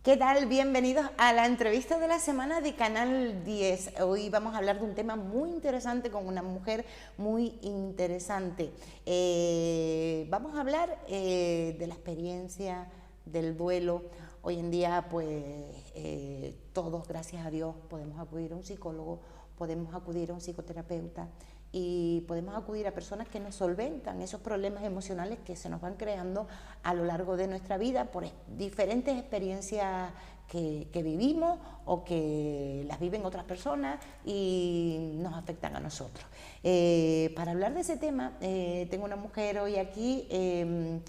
¿Qué tal? Bienvenidos a la entrevista de la semana de Canal 10. Hoy vamos a hablar de un tema muy interesante con una mujer muy interesante. Vamos a hablar de la experiencia del duelo. Hoy en día, pues, todos, gracias a Dios, podemos acudir a un psicólogo, podemos acudir a un psicoterapeuta y podemos acudir a personas que nos solventan esos problemas emocionales que se nos van creando a lo largo de nuestra vida por diferentes experiencias que vivimos o que las viven otras personas y nos afectan a nosotros. Para hablar de ese tema, tengo una mujer hoy aquí que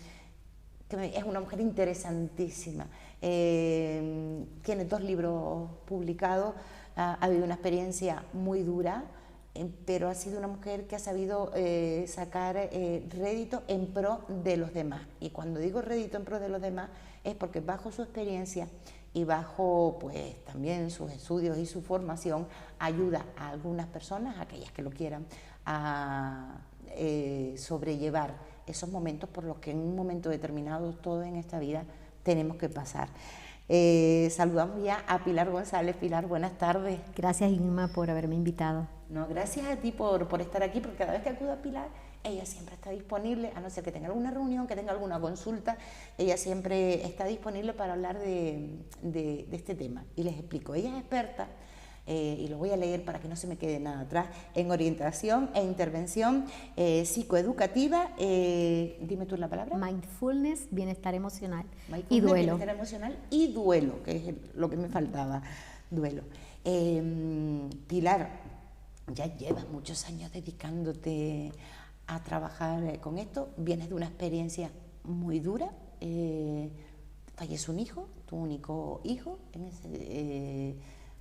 es una mujer interesantísima. Tiene 2 libros publicados, ha habido una experiencia muy dura, pero ha sido una mujer que ha sabido sacar rédito en pro de los demás. Y cuando digo rédito en pro de los demás es porque bajo su experiencia y bajo, pues, también sus estudios y su formación, ayuda a algunas personas, a aquellas que lo quieran, a sobrellevar esos momentos por los que en un momento determinado todos en esta vida tenemos que pasar. Saludamos ya a Pilar González. Pilar, buenas tardes. Gracias, Inma, por haberme invitado. No, gracias a ti por estar aquí, porque cada vez que acudo a Pilar, ella siempre está disponible, a no ser que tenga alguna reunión, que tenga alguna consulta, ella siempre está disponible para hablar de este tema. Y les explico, ella es experta, y lo voy a leer para que no se me quede nada atrás, en orientación e intervención psicoeducativa, dime tú la palabra. Mindfulness, bienestar emocional Mindfulness, y duelo. Bienestar emocional y duelo, que es lo que me faltaba, duelo. Pilar, ya llevas muchos años dedicándote a trabajar con esto, vienes de una experiencia muy dura, fallece un hijo, tu único hijo,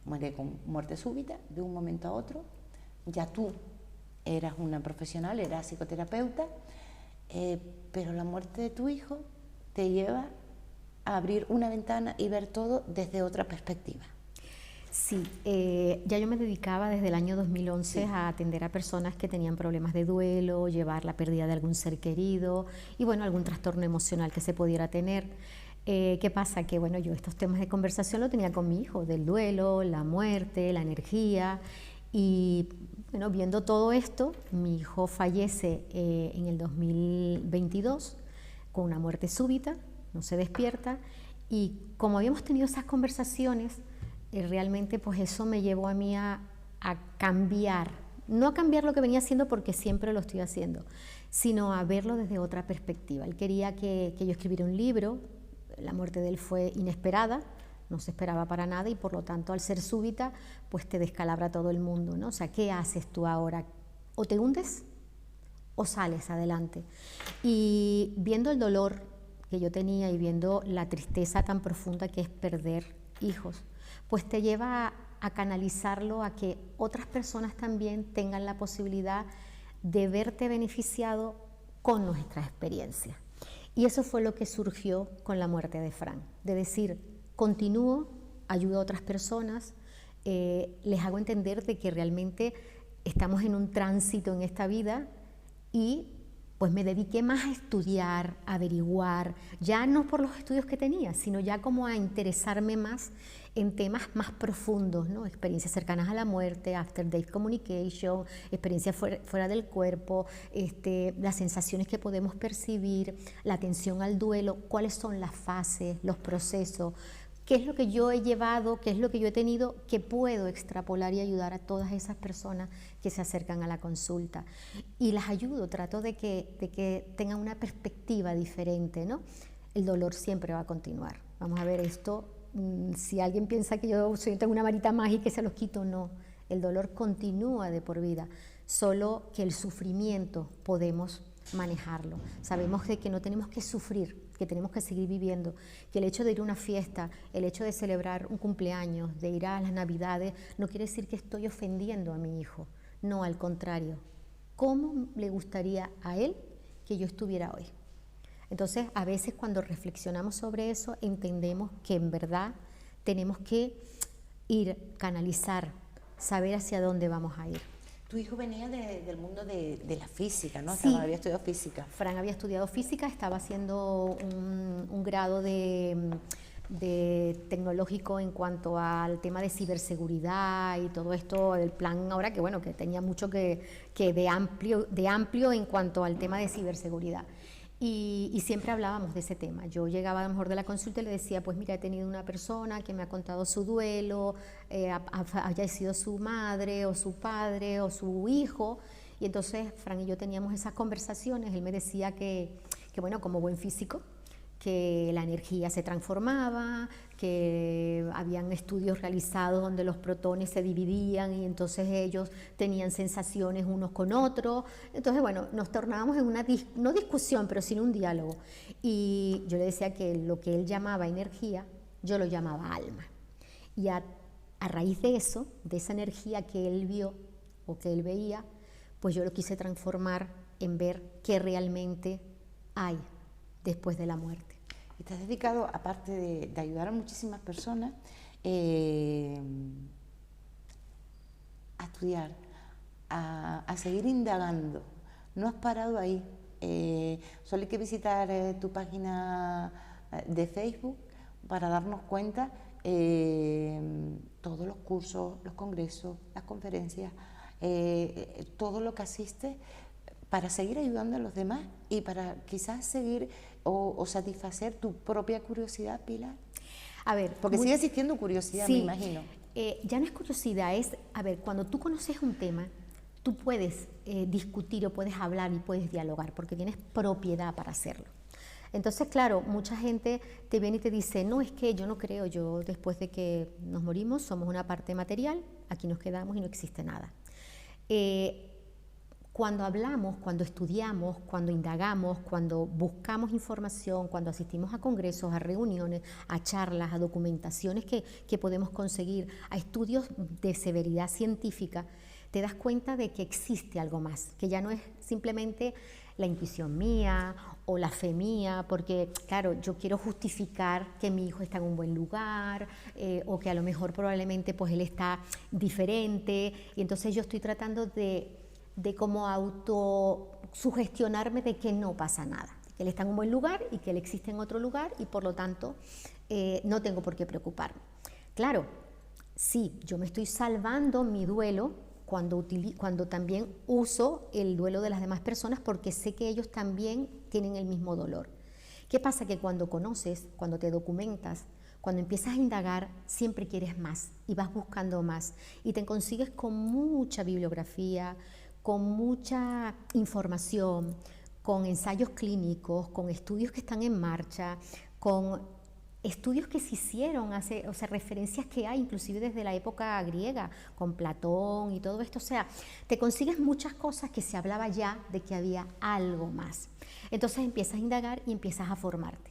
muere con muerte súbita de un momento a otro. Ya tú eras una profesional, eras psicoterapeuta, pero la muerte de tu hijo te lleva a abrir una ventana y ver todo desde otra perspectiva. Sí, ya yo me dedicaba desde el año 2011 a atender a personas que tenían problemas de duelo, llevar la pérdida de algún ser querido y, bueno, algún trastorno emocional que se pudiera tener. ¿Qué pasa? Que, bueno, yo estos temas de conversación lo tenía con mi hijo, del duelo, la muerte, la energía, y, bueno, viendo todo esto, mi hijo fallece en el 2022 con una muerte súbita, no se despierta, y como habíamos tenido esas conversaciones, realmente pues eso me llevó a mí a cambiar, no a cambiar lo que venía haciendo porque siempre lo estoy haciendo, sino a verlo desde otra perspectiva. Él quería que yo escribiera un libro. La muerte de él fue inesperada, no se esperaba para nada y por lo tanto al ser súbita pues te descalabra todo el mundo, ¿no? O sea, ¿qué haces tú ahora? ¿O te hundes o sales adelante? Y viendo el dolor que yo tenía y viendo la tristeza tan profunda que es perder hijos, pues te lleva a canalizarlo a que otras personas también tengan la posibilidad de verte beneficiado con nuestra experiencia. Y eso fue lo que surgió con la muerte de Fran, de decir, continúo, ayudo a otras personas, les hago entender de que realmente estamos en un tránsito en esta vida y pues me dediqué más a estudiar, a averiguar, ya no por los estudios que tenía, sino ya como a interesarme más en temas más profundos, ¿no? Experiencias cercanas a la muerte, after death communication, experiencias fuera del cuerpo, las sensaciones que podemos percibir, la atención al duelo, cuáles son las fases, los procesos, qué es lo que yo he llevado, qué es lo que yo he tenido, que puedo extrapolar y ayudar a todas esas personas que se acercan a la consulta. Y las ayudo, trato de que tengan una perspectiva diferente, ¿no? El dolor siempre va a continuar. Vamos a ver esto, si alguien piensa que yo tengo una varita mágica y se los quito, no. El dolor continúa de por vida, solo que el sufrimiento podemos manejarlo. Sabemos de que no tenemos que sufrir, que tenemos que seguir viviendo, que el hecho de ir a una fiesta, el hecho de celebrar un cumpleaños, de ir a las Navidades, no quiere decir que estoy ofendiendo a mi hijo. No, al contrario. ¿Cómo le gustaría a él que yo estuviera hoy? Entonces, a veces cuando reflexionamos sobre eso, entendemos que en verdad tenemos que ir, canalizar, saber hacia dónde vamos a ir. Tu hijo venía del mundo de la física, ¿no? Sí. Había estudiado física. Fran había estudiado física, estaba haciendo un grado de tecnológico en cuanto al tema de ciberseguridad y todo esto, el plan ahora que bueno, que tenía mucho que de amplio en cuanto al tema de ciberseguridad. Y siempre hablábamos de ese tema. Yo llegaba a lo mejor de la consulta y le decía, pues mira, he tenido una persona que me ha contado su duelo, haya sido su madre o su padre o su hijo, y entonces Fran y yo teníamos esas conversaciones. Él me decía que bueno, como buen físico, que la energía se transformaba, que habían estudios realizados donde los protones se dividían y entonces ellos tenían sensaciones unos con otros. Entonces, bueno, nos tornábamos en una, no discusión, pero sí un diálogo. Y yo le decía que lo que él llamaba energía, yo lo llamaba alma. Y a raíz de eso, de esa energía que él vio o que él veía, pues yo lo quise transformar en ver qué realmente hay después de la muerte. Estás dedicado, aparte de ayudar a muchísimas personas, a estudiar, a seguir indagando. No has parado ahí. Solo hay que visitar tu página de Facebook para darnos cuenta todos los cursos, los congresos, las conferencias, todo lo que asistes para seguir ayudando a los demás y para quizás seguir o satisfacer tu propia curiosidad, Pilar. A ver, porque sigue existiendo curiosidad, sí, me imagino. Ya no es curiosidad, es, a ver, cuando tú conoces un tema, tú puedes discutir o puedes hablar y puedes dialogar porque tienes propiedad para hacerlo. Entonces, claro, mucha gente te viene y te dice, no, es que yo no creo, yo después de que nos morimos somos una parte material, aquí nos quedamos y no existe nada. Cuando hablamos, cuando estudiamos, cuando indagamos, cuando buscamos información, cuando asistimos a congresos, a reuniones, a charlas, a documentaciones que podemos conseguir, a estudios de severidad científica, te das cuenta de que existe algo más, que ya no es simplemente la intuición mía o la fe mía, porque claro, yo quiero justificar que mi hijo está en un buen lugar o que a lo mejor probablemente pues él está diferente y entonces yo estoy tratando de como autosugestionarme de que no pasa nada, que él está en un buen lugar y que él existe en otro lugar y por lo tanto no tengo por qué preocuparme. Claro, sí, yo me estoy salvando mi duelo cuando también uso el duelo de las demás personas porque sé que ellos también tienen el mismo dolor. ¿Qué pasa? Que cuando conoces, cuando te documentas, cuando empiezas a indagar, siempre quieres más y vas buscando más y te consigues con mucha bibliografía, con mucha información, con ensayos clínicos, con estudios que están en marcha, con estudios que se hicieron, o sea, referencias que hay inclusive desde la época griega, con Platón y todo esto, o sea, te consigues muchas cosas que se hablaba ya de que había algo más. Entonces empiezas a indagar y empiezas a formarte.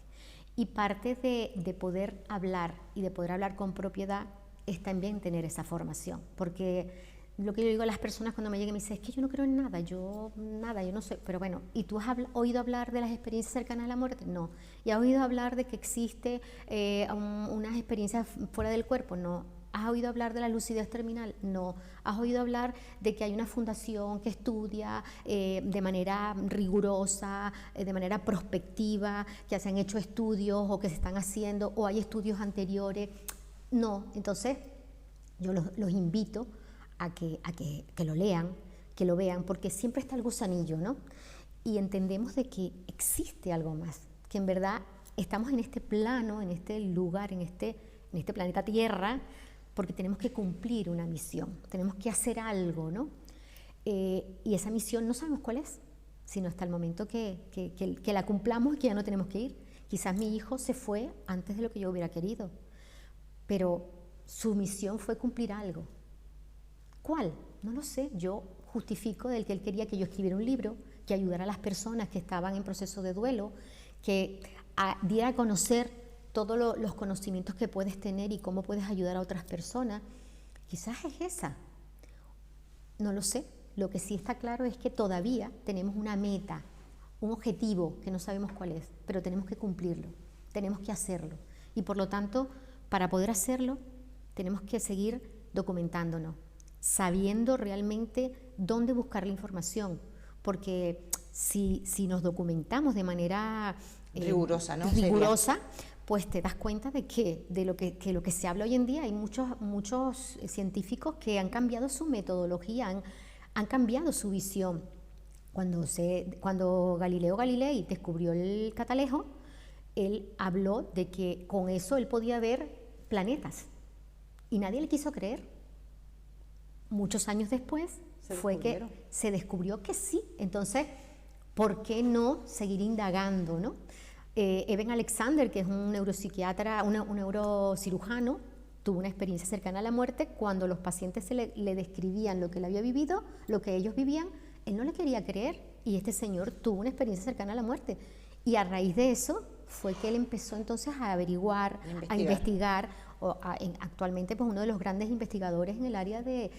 Y parte de poder hablar y de poder hablar con propiedad es también tener esa formación, porque lo que yo digo a las personas cuando me llegan y me dicen, es que yo no creo en nada, yo no sé, pero bueno, ¿y tú has oído hablar de las experiencias cercanas a la muerte? No. ¿Y has oído hablar de que existe unas experiencias fuera del cuerpo? No. ¿Has oído hablar de la lucidez terminal? No. ¿Has oído hablar de que hay una fundación que estudia de manera rigurosa, de manera prospectiva, que se han hecho estudios o que se están haciendo, o hay estudios anteriores? No. Entonces, yo los invito a que lo lean, que lo vean, porque siempre está el gusanillo, ¿no? Y entendemos de que existe algo más, que en verdad estamos en este plano, en este lugar, en este planeta Tierra, porque tenemos que cumplir una misión, tenemos que hacer algo, ¿no? Y esa misión no sabemos cuál es, sino hasta el momento que la cumplamos y que ya no tenemos que ir. Quizás mi hijo se fue antes de lo que yo hubiera querido, pero su misión fue cumplir algo. ¿Cuál? No lo sé. Yo justifico del que él quería que yo escribiera un libro, que ayudara a las personas que estaban en proceso de duelo, que diera a conocer todos los conocimientos que puedes tener y cómo puedes ayudar a otras personas, quizás es esa. No lo sé. Lo que sí está claro es que todavía tenemos una meta, un objetivo que no sabemos cuál es, pero tenemos que cumplirlo, tenemos que hacerlo. Y por lo tanto, para poder hacerlo, tenemos que seguir documentándonos, sabiendo realmente dónde buscar la información, porque si nos documentamos de manera rigurosa, ¿no? Rigurosa, pues te das cuenta de que lo que se habla hoy en día, hay muchos científicos que han cambiado su metodología, han cambiado su visión. Cuando Galileo Galilei descubrió el catalejo, él habló de que con eso él podía ver planetas y nadie le quiso creer. Muchos años después fue que se descubrió que sí. Entonces, ¿por qué no seguir indagando, no? Eben Alexander, que es un neuropsiquiatra, un neurocirujano, tuvo una experiencia cercana a la muerte. Cuando los pacientes le describían lo que él había vivido, lo que ellos vivían, él no le quería creer, y este señor tuvo una experiencia cercana a la muerte. Y a raíz de eso fue que él empezó entonces a averiguar, a investigar. Actualmente pues uno de los grandes investigadores en el área de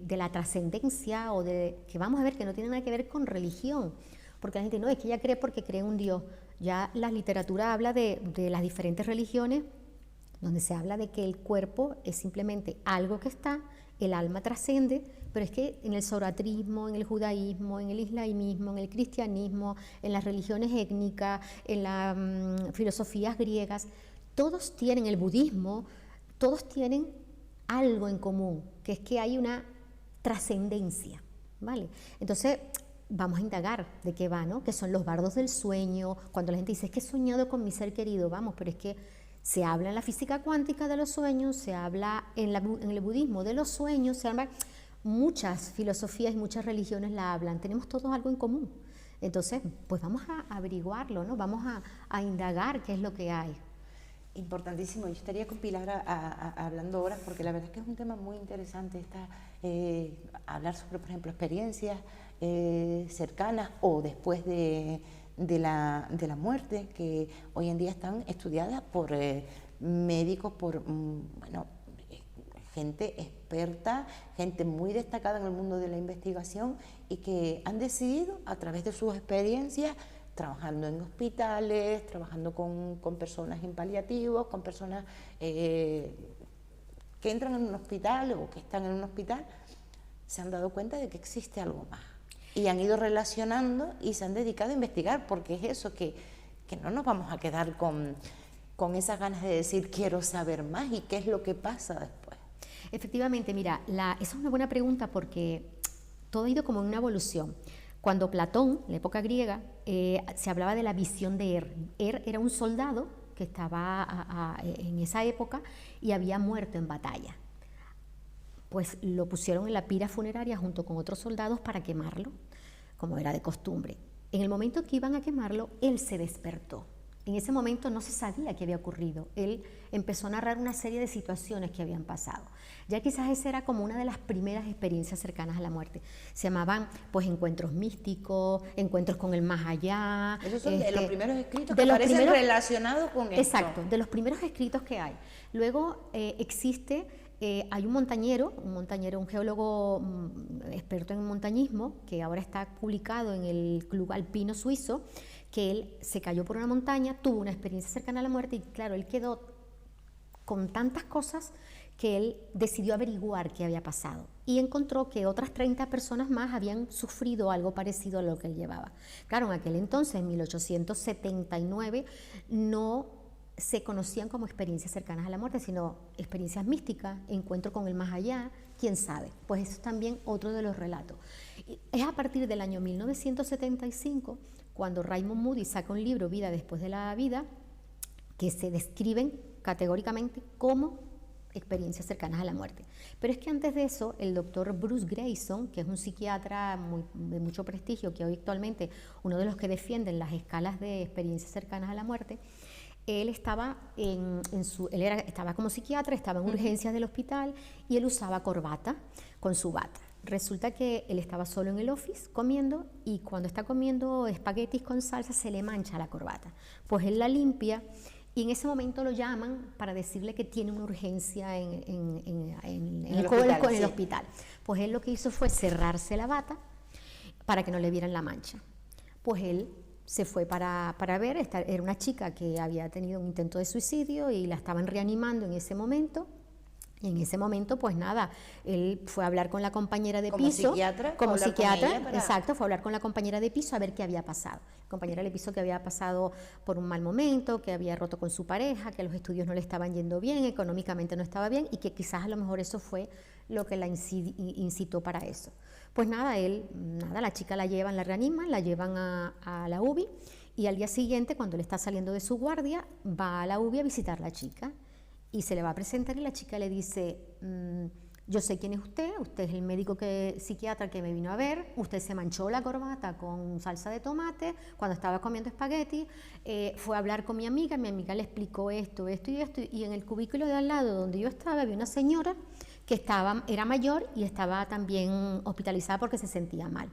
la trascendencia, o de que vamos a ver que no tiene nada que ver con religión, porque la gente no, es que ella cree porque cree en un Dios. Ya la literatura habla de las diferentes religiones, donde se habla de que el cuerpo es simplemente algo que está, el alma trascende, pero es que en el zoroastrismo, en el judaísmo, en el islamismo, en el cristianismo, en las religiones étnicas, en las filosofías griegas, todos tienen, el budismo, todos tienen algo en común, que es que hay una trascendencia, ¿vale? Entonces, vamos a indagar de qué va, ¿no? Que son los bardos del sueño. Cuando la gente dice, es que he soñado con mi ser querido, vamos, pero es que se habla en la física cuántica de los sueños, se habla en el budismo de los sueños, se habla, muchas filosofías y muchas religiones la hablan, tenemos todos algo en común. Entonces, pues vamos a averiguarlo, ¿no? Vamos a indagar qué es lo que hay. Importantísimo. Yo estaría con Pilar hablando horas, porque la verdad es que es un tema muy interesante, hablar sobre, por ejemplo, experiencias cercanas o después de la muerte, que hoy en día están estudiadas por médicos, por gente experta, gente muy destacada en el mundo de la investigación, y que han decidido, a través de sus experiencias, trabajando en hospitales, trabajando con personas en paliativos, con personas que entran en un hospital o que están en un hospital, se han dado cuenta de que existe algo más. Y han ido relacionando y se han dedicado a investigar, porque es eso, que no nos vamos a quedar con esas ganas de decir quiero saber más y qué es lo que pasa después. Efectivamente, mira, esa es una buena pregunta, porque todo ha ido como en una evolución. Cuando Platón, en la época griega, se hablaba de la visión de era un soldado que estaba en esa época y había muerto en batalla. Pues lo pusieron en la pira funeraria junto con otros soldados para quemarlo, como era de costumbre. En el momento que iban a quemarlo, él se despertó. En ese momento no se sabía qué había ocurrido. Él empezó a narrar una serie de situaciones que habían pasado. Ya quizás esa era como una de las primeras experiencias cercanas a la muerte. Se llamaban pues encuentros místicos, encuentros con el más allá. Esos son de los primeros escritos que aparecen relacionados con esto. Exacto, de los primeros escritos que hay. Luego hay un montañero, un geólogo experto en montañismo, que ahora está publicado en el Club Alpino Suizo, que él se cayó por una montaña, tuvo una experiencia cercana a la muerte y claro, él quedó con tantas cosas que él decidió averiguar qué había pasado y encontró que otras 30 personas más habían sufrido algo parecido a lo que él llevaba. Claro, en aquel entonces, en 1879, no se conocían como experiencias cercanas a la muerte, sino experiencias místicas, encuentro con el más allá, quién sabe. Pues eso es también otro de los relatos. Y es a partir del año 1975 cuando Raymond Moody saca un libro, Vida después de la vida, que se describen categóricamente como experiencias cercanas a la muerte. Pero es que antes de eso, el doctor Bruce Greyson, que es un psiquiatra de mucho prestigio, que hoy actualmente uno de los que defienden las escalas de experiencias cercanas a la muerte, él estaba estaba como psiquiatra, estaba en urgencias del hospital y él usaba corbata con su bata. Resulta que él estaba solo en el office comiendo y cuando está comiendo espaguetis con salsa se le mancha la corbata. Pues él la limpia y en ese momento lo llaman para decirle que tiene una urgencia en el hospital. Pues él lo que hizo fue cerrarse la bata para que no le vieran la mancha. Pues él se fue para ver, era una chica que había tenido un intento de suicidio y la estaban reanimando en ese momento. Y en ese momento, pues nada, él fue a hablar con la compañera de piso. Como psiquiatra, exacto, fue a hablar con la compañera de piso a ver qué había pasado. La compañera de piso que había pasado por un mal momento, que había roto con su pareja, que los estudios no le estaban yendo bien, económicamente no estaba bien y que quizás a lo mejor eso fue lo que la incitó para eso. Pues nada, la chica la llevan, la reaniman, la llevan a la UBI y al día siguiente, cuando él está saliendo de su guardia, va a la UBI a visitar a la chica. Y se le va a presentar y la chica le dice, yo sé quién es usted es el médico psiquiatra que me vino a ver, usted se manchó la corbata con salsa de tomate cuando estaba comiendo espagueti, fue a hablar con mi amiga le explicó esto y esto, y en el cubículo de al lado donde yo estaba había una señora que era mayor y estaba también hospitalizada porque se sentía mal.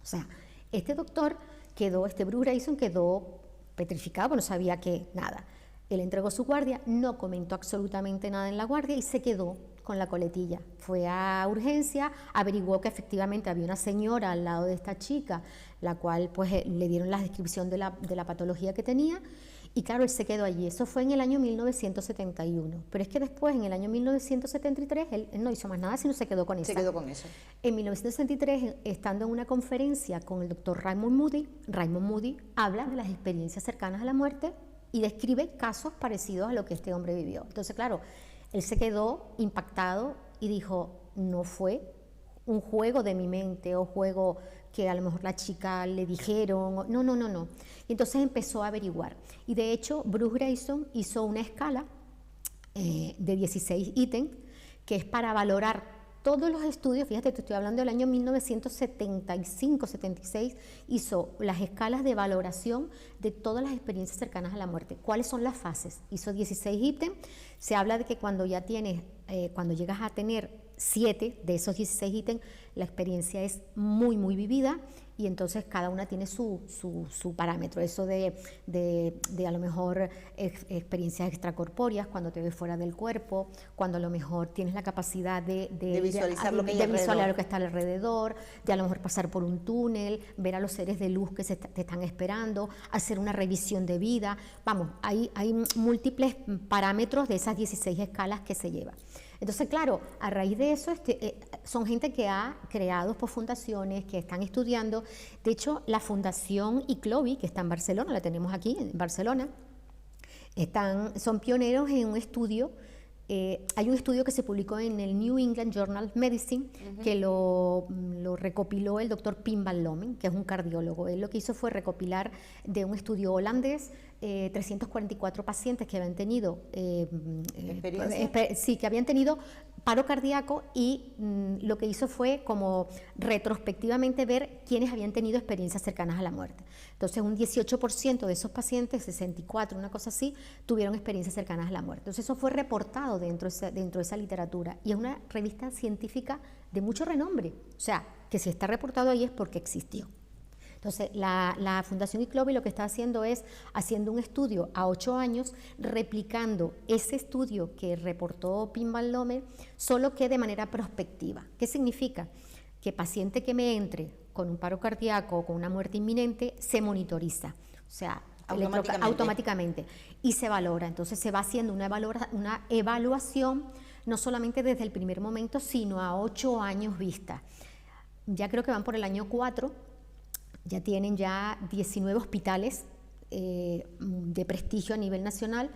O sea, este doctor Bruce Grayson quedó petrificado, no sabía que nada. Él entregó su guardia, no comentó absolutamente nada en la guardia y se quedó con la coletilla. Fue a urgencia, averiguó que efectivamente había una señora al lado de esta chica, la cual pues le dieron la descripción de la patología que tenía y claro, él se quedó allí. Eso fue en el año 1971, pero es que después, en el año 1973, él no hizo más nada, sino se quedó con eso. Se quedó con eso. En 1963, estando en una conferencia con el doctor Raymond Moody habla de las experiencias cercanas a la muerte y describe casos parecidos a lo que este hombre vivió. Entonces, claro, él se quedó impactado y dijo, no fue un juego de mi mente o juego que a lo mejor la chica le dijeron, no. Y entonces empezó a averiguar. Y de hecho, Bruce Grayson hizo una escala de 16 ítems que es para valorar todos los estudios. Fíjate, te estoy hablando del año 1975-76, hizo las escalas de valoración de todas las experiencias cercanas a la muerte. ¿Cuáles son las fases? Hizo 16 ítems. Se habla de que cuando ya tienes, cuando llegas a tener 7 de esos 16 ítems, la experiencia es muy, muy vivida y entonces cada una tiene su parámetro. Eso de a lo mejor experiencias extracorpóreas, cuando te ves fuera del cuerpo, cuando a lo mejor tienes la capacidad de visualizar lo que está alrededor, de a lo mejor pasar por un túnel, ver a los seres de luz que te están esperando, hacer una revisión de vida. Vamos, hay múltiples parámetros de esas 16 escalas que se llevan. Entonces, claro, a raíz de eso son gente que ha creado fundaciones, que están estudiando. De hecho, la Fundación ICLOVI, que está en Barcelona, la tenemos aquí en Barcelona, son pioneros en un estudio. Hay un estudio que se publicó en el New England Journal of Medicine, que lo recopiló el doctor Pim van Lommel, que es un cardiólogo. Él lo que hizo fue recopilar de un estudio holandés 344 pacientes que habían tenido que habían tenido paro cardíaco y lo que hizo fue como retrospectivamente ver quiénes habían tenido experiencias cercanas a la muerte. Entonces un 18% de esos pacientes, 64, una cosa así, tuvieron experiencias cercanas a la muerte. Entonces eso fue reportado dentro de esa literatura y es una revista científica de mucho renombre. O sea, que si está reportado ahí es porque existió. Entonces, la Fundación ICLOVI lo que está haciendo es haciendo un estudio a 8 años, replicando ese estudio que reportó Pim van Lommel, solo que de manera prospectiva. ¿Qué significa? Que paciente que me entre con un paro cardíaco o con una muerte inminente se monitoriza, o sea, automáticamente y se valora. Entonces, se va haciendo una evaluación no solamente desde el primer momento, sino a 8 años vista. Ya creo que van por el año 4. Ya tienen 19 hospitales de prestigio a nivel nacional,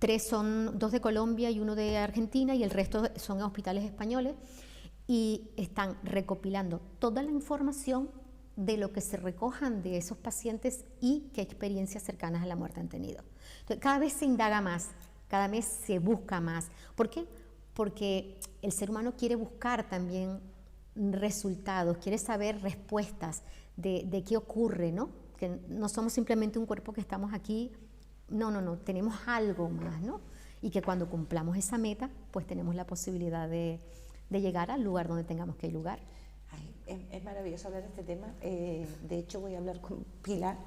2 de Colombia y 1 de Argentina y el resto son hospitales españoles y están recopilando toda la información de lo que se recojan de esos pacientes y qué experiencias cercanas a la muerte han tenido. Entonces, cada vez se indaga más, cada vez se busca más. ¿Por qué? Porque el ser humano quiere buscar también resultados, quiere saber respuestas de qué ocurre, ¿no? Que no somos simplemente un cuerpo que estamos aquí, no, tenemos algo más, ¿no? Y que cuando cumplamos esa meta, pues tenemos la posibilidad de llegar al lugar donde tengamos que llegar. Ay, es maravilloso hablar de este tema. De hecho, voy a hablar con Pilar,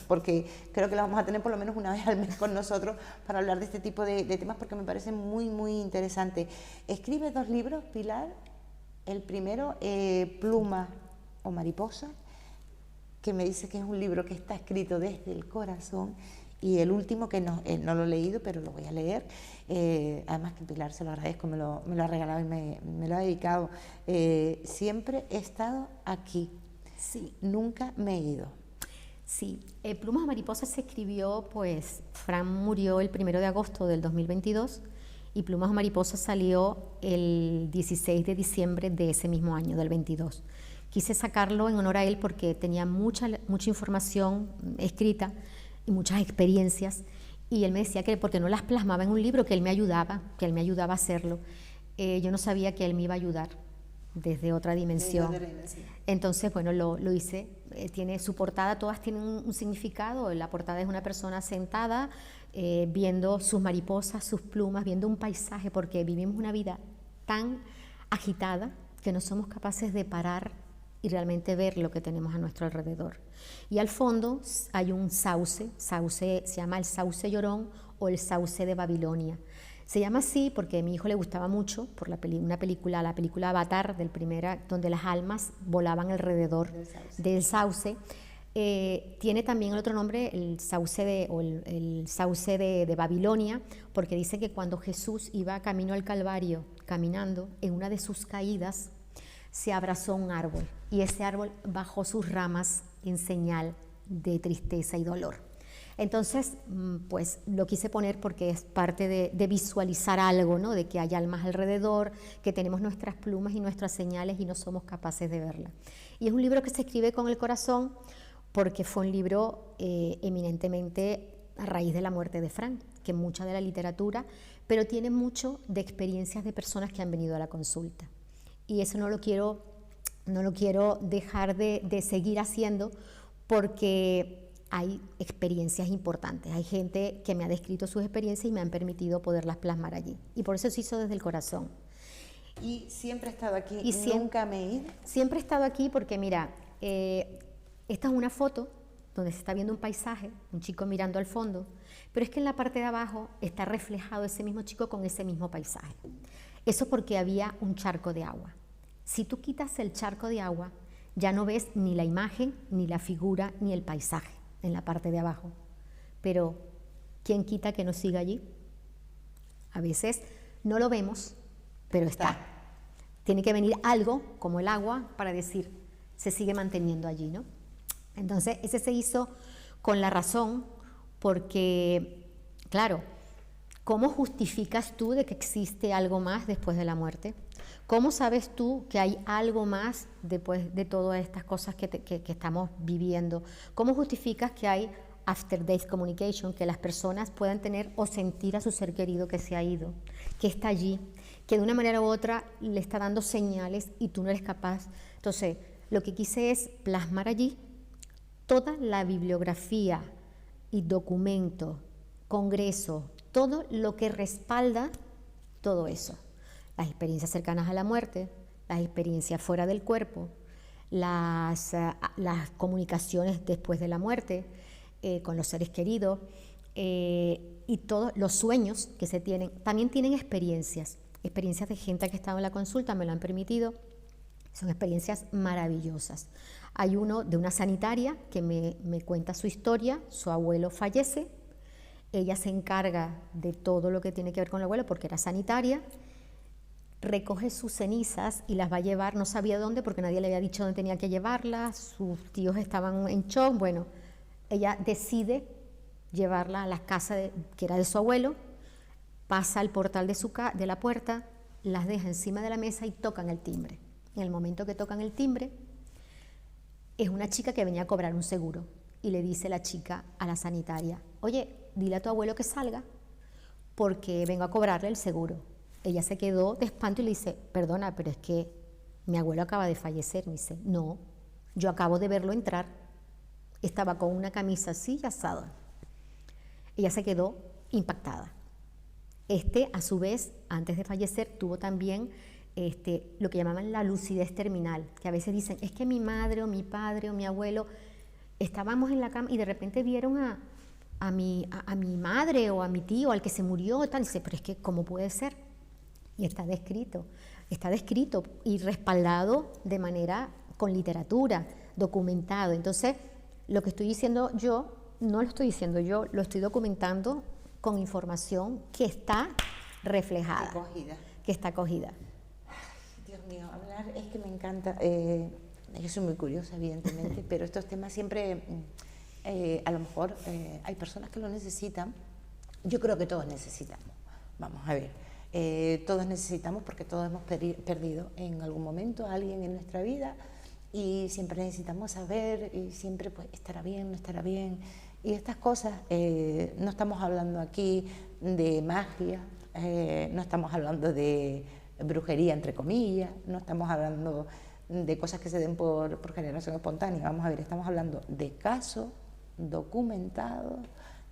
porque creo que la vamos a tener por lo menos una vez al mes con nosotros para hablar de este tipo de temas, porque me parece muy, muy interesante. Escribe 2 libros, Pilar. El primero, Pluma o Mariposa, que me dice que es un libro que está escrito desde el corazón. Y el último, que no lo he leído, pero lo voy a leer, además que Pilar, se lo agradezco, me lo ha regalado y me lo ha dedicado. Siempre he estado aquí, Sí. nunca me he ido. Sí, Plumas Mariposas se escribió, pues Fran murió el 1 de agosto del 2022 y Plumas Mariposas salió el 16 de diciembre de ese mismo año, del 22. Quise sacarlo en honor a él porque tenía mucha información escrita y muchas experiencias, y él me decía que porque no las plasmaba en un libro, que él me ayudaba a hacerlo. Yo no sabía que él me iba a ayudar desde otra dimensión. Entonces, bueno, lo hice. Tiene su portada, todas tienen un significado. La portada es una persona sentada, viendo sus mariposas, sus plumas, viendo un paisaje, porque vivimos una vida tan agitada que no somos capaces de parar y realmente ver lo que tenemos a nuestro alrededor. Y al fondo hay un sauce, se llama el sauce llorón o el sauce de Babilonia. Se llama así porque a mi hijo le gustaba mucho, por la película Avatar, donde las almas volaban alrededor del sauce. Tiene también el otro nombre, el sauce de Babilonia, porque dice que cuando Jesús iba camino al Calvario, caminando, en una de sus caídas, se abrazó un árbol y ese árbol bajó sus ramas en señal de tristeza y dolor. Entonces, pues lo quise poner porque es parte de visualizar algo, ¿no? De que hay almas alrededor, que tenemos nuestras plumas y nuestras señales y no somos capaces de verlas. Y es un libro que se escribe con el corazón porque fue un libro eminentemente a raíz de la muerte de Fran, que mucha de la literatura, pero tiene mucho de experiencias de personas que han venido a la consulta. Y eso no lo quiero dejar de seguir haciendo porque hay experiencias importantes, hay gente que me ha descrito sus experiencias y me han permitido poderlas plasmar allí. Y por eso se hizo desde el corazón. Y siempre he estado aquí, Y nunca me he ido. Siempre he estado aquí porque, mira, esta es una foto donde se está viendo un paisaje, un chico mirando al fondo, pero es que en la parte de abajo está reflejado ese mismo chico con ese mismo paisaje. Eso porque había un charco de agua. Si tú quitas el charco de agua, ya no ves ni la imagen, ni la figura, ni el paisaje en la parte de abajo. Pero, ¿quién quita que no siga allí? A veces no lo vemos, pero está. Tiene que venir algo, como el agua, para decir, se sigue manteniendo allí, ¿no? Entonces, ese se hizo con la razón, porque, claro, ¿cómo justificas tú de que existe algo más después de la muerte? ¿Cómo sabes tú que hay algo más después de todas estas cosas que estamos viviendo? ¿Cómo justificas que hay after death communication, que las personas puedan tener o sentir a su ser querido que se ha ido, que está allí, que de una manera u otra le está dando señales y tú no eres capaz? Entonces, lo que quise es plasmar allí toda la bibliografía y documento, congreso, todo lo que respalda todo eso. Las experiencias cercanas a la muerte, las experiencias fuera del cuerpo, las comunicaciones después de la muerte con los seres queridos y todos los sueños que se tienen. También tienen experiencias de gente que ha estado en la consulta, me lo han permitido. Son experiencias maravillosas. Hay uno de una sanitaria que me cuenta su historia, su abuelo fallece, ella se encarga de todo lo que tiene que ver con el abuelo porque era sanitaria, recoge sus cenizas y las va a llevar, no sabía dónde porque nadie le había dicho dónde tenía que llevarlas, sus tíos estaban en shock, bueno, ella decide llevarla a la casa que era de su abuelo, pasa al portal de la puerta, las deja encima de la mesa y tocan el timbre. En el momento que tocan el timbre, es una chica que venía a cobrar un seguro y le dice la chica a la sanitaria, oye, dile a tu abuelo que salga porque vengo a cobrarle el seguro. Ella se quedó de espanto y le dice, perdona, pero es que mi abuelo acaba de fallecer. Me dice, no, yo acabo de verlo entrar, estaba con una camisa así y asada. Ella se quedó impactada. A su vez, antes de fallecer, tuvo también lo que llamaban la lucidez terminal, que a veces dicen, es que mi madre o mi padre o mi abuelo estábamos en la cama y de repente vieron a mi madre o a mi tío, al que se murió, tal, y dice, pero es que, ¿cómo puede ser? Y está descrito y respaldado de manera con literatura, documentado. Entonces, lo que estoy diciendo yo, no lo estoy diciendo yo, lo estoy documentando con información que está reflejada, que está acogida. Dios mío, hablar es que me encanta. Yo soy muy curiosa, evidentemente, pero estos temas siempre, a lo mejor, hay personas que lo necesitan. Yo creo que todos necesitamos. Vamos a ver. Todos necesitamos porque todos hemos perdido en algún momento a alguien en nuestra vida y siempre necesitamos saber y siempre pues estará bien, no estará bien. Y estas cosas, no estamos hablando aquí de magia, no estamos hablando de brujería, entre comillas, no estamos hablando de cosas que se den por generación espontánea. Vamos a ver, estamos hablando de casos documentados,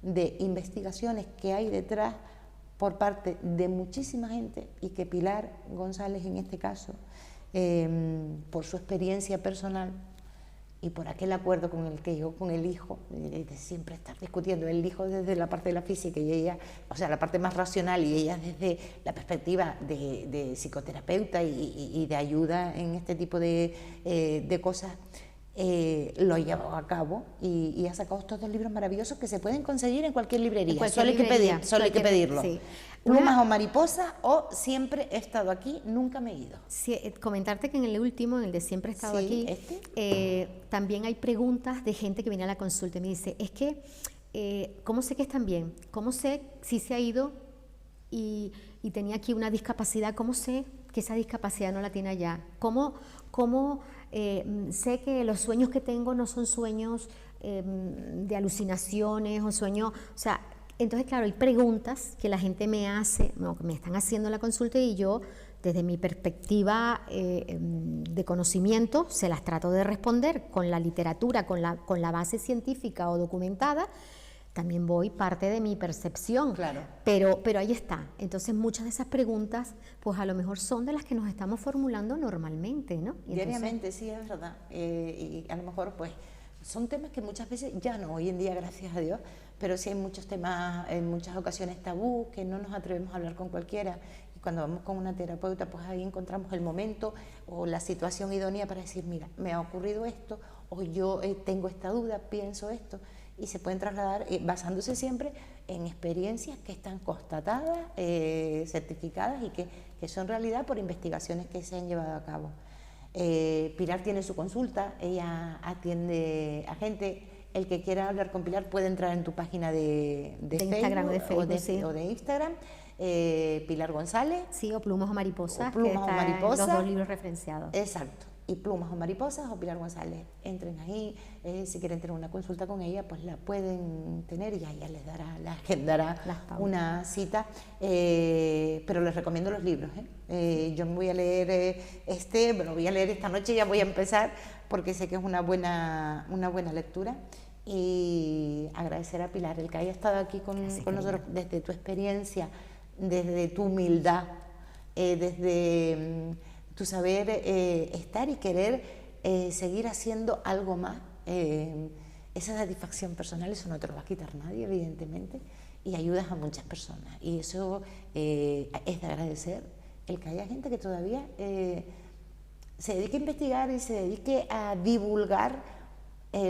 de investigaciones que hay detrás por parte de muchísima gente y que Pilar González, en este caso, por su experiencia personal y por aquel acuerdo con el que llegó con el hijo, de siempre estar discutiendo, el hijo desde la parte de la física y ella, o sea, la parte más racional, y ella desde la perspectiva de psicoterapeuta y de ayuda en este tipo de cosas, lo ha llevado a cabo y ha sacado estos 2 libros maravillosos que se pueden conseguir en cualquier librería. Solo hay que pedirlo. Sí. Plumas o mariposas o Siempre he estado aquí, nunca me he ido. Sí, comentarte que en el último, en el de Siempre he estado aquí, también hay preguntas de gente que viene a la consulta y me dice, es que, ¿cómo sé que están bien? ¿Cómo sé si se ha ido y tenía aquí una discapacidad? ¿Cómo sé que esa discapacidad no la tiene allá? ¿Cómo sé que los sueños que tengo no son sueños de alucinaciones o sueños, o sea, entonces claro, hay preguntas que la gente me hace, no, que me están haciendo en la consulta y yo desde mi perspectiva de conocimiento se las trato de responder con la literatura, con la base científica o documentada. También voy parte de mi percepción, claro. pero ahí está. Entonces muchas de esas preguntas, pues a lo mejor son de las que nos estamos formulando normalmente, ¿no? Diariamente, sí, es verdad. Y a lo mejor, pues, son temas que muchas veces, ya no, hoy en día, gracias a Dios, pero sí hay muchos temas, en muchas ocasiones tabú, que no nos atrevemos a hablar con cualquiera. Y cuando vamos con una terapeuta, pues ahí encontramos el momento o la situación idónea para decir, mira, me ha ocurrido esto, o yo tengo esta duda, pienso esto. Y se pueden trasladar basándose siempre en experiencias que están constatadas, certificadas y que son realidad por investigaciones que se han llevado a cabo. Pilar tiene su consulta, ella atiende a gente. El que quiera hablar con Pilar puede entrar en tu página de Facebook, Instagram, de Facebook, o de Instagram, Pilar González. Sí, o Plumas o Mariposas, o Plumas que o Mariposas. Los 2 libros referenciados. Exacto. Y Plumas o Mariposas o Pilar González, entren ahí, si quieren tener una consulta con ella, pues la pueden tener y ella les dará, les agendará una cita, pero les recomiendo los libros. Yo me voy a leer lo voy a leer esta noche, ya voy a empezar porque sé que es una buena lectura, y agradecer a Pilar el que haya estado aquí con nosotros desde tu experiencia, desde tu humildad, desde tu saber estar y querer seguir haciendo algo más. Esa satisfacción personal, eso no te lo va a quitar nadie, evidentemente, y ayudas a muchas personas, y eso es de agradecer, el que haya gente que todavía se dedique a investigar y se dedique a divulgar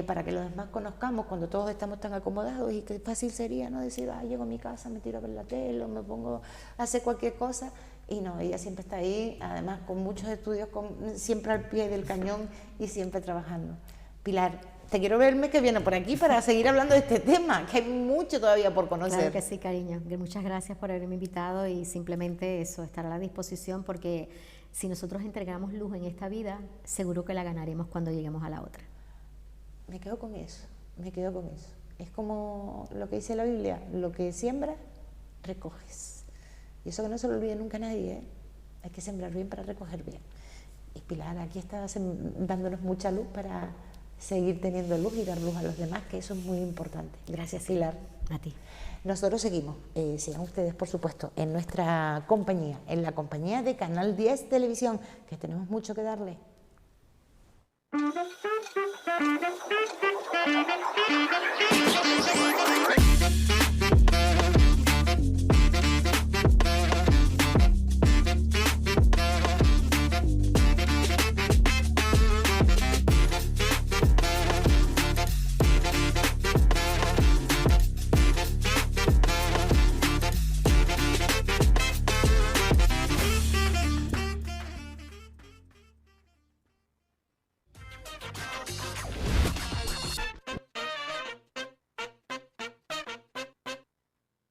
para que los demás conozcamos, cuando todos estamos tan acomodados, y qué fácil sería, ¿no? Decir, llego a mi casa, me tiro a ver la tele o me pongo a hacer cualquier cosa. Y no, ella siempre está ahí, además con muchos estudios, siempre al pie del cañón y siempre trabajando. Pilar, te quiero verme que viene por aquí para seguir hablando de este tema, que hay mucho todavía por conocer. Claro que sí, cariño. Muchas gracias por haberme invitado y simplemente eso, estar a la disposición, porque si nosotros entregamos luz en esta vida, seguro que la ganaremos cuando lleguemos a la otra. Me quedo con eso, me quedo con eso. Es como lo que dice la Biblia, lo que siembras, recoges. Y eso que no se lo olvide nunca a nadie, hay que sembrar bien para recoger bien. Y Pilar aquí está dándonos mucha luz para seguir teniendo luz y dar luz a los demás, que eso es muy importante. Gracias, Pilar. A ti. Nosotros seguimos, sigan ustedes por supuesto en nuestra compañía, en la compañía de Canal 10 Televisión, que tenemos mucho que darle.